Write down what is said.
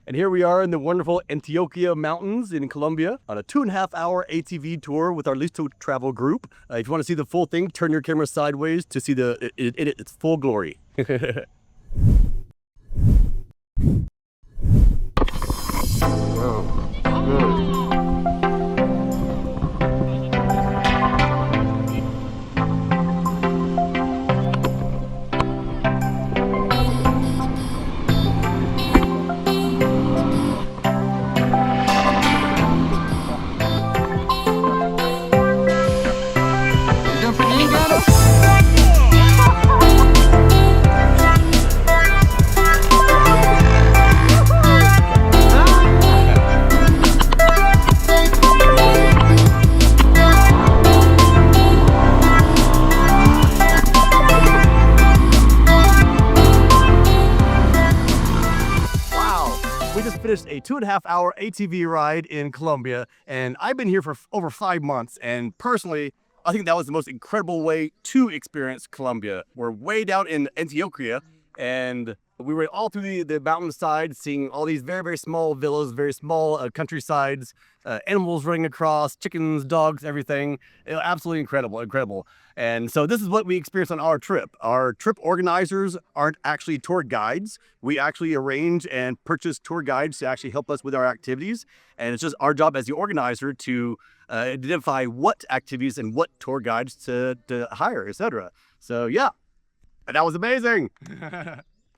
And here we are in the wonderful Antioquia Mountains in Colombia on a 2.5-hour ATV tour with our Listo Travel group. If you want to see the full thing, turn your camera sideways to see its full glory. We just finished a 2.5-hour ATV ride in Colombia, and I've been here for over 5 months, and personally, I think that was the most incredible way to experience Colombia. We're way down in Antioquia, and we were all through the mountainside, seeing all these very, very small villas, very small countrysides, animals running across, chickens, dogs, everything. Absolutely incredible. And so this is what we experienced on our trip. Our trip organizers aren't actually tour guides. We actually arrange and purchase tour guides to actually help us with our activities. And it's just our job as the organizer to identify what activities and what tour guides to hire, etc. So yeah, and that was amazing.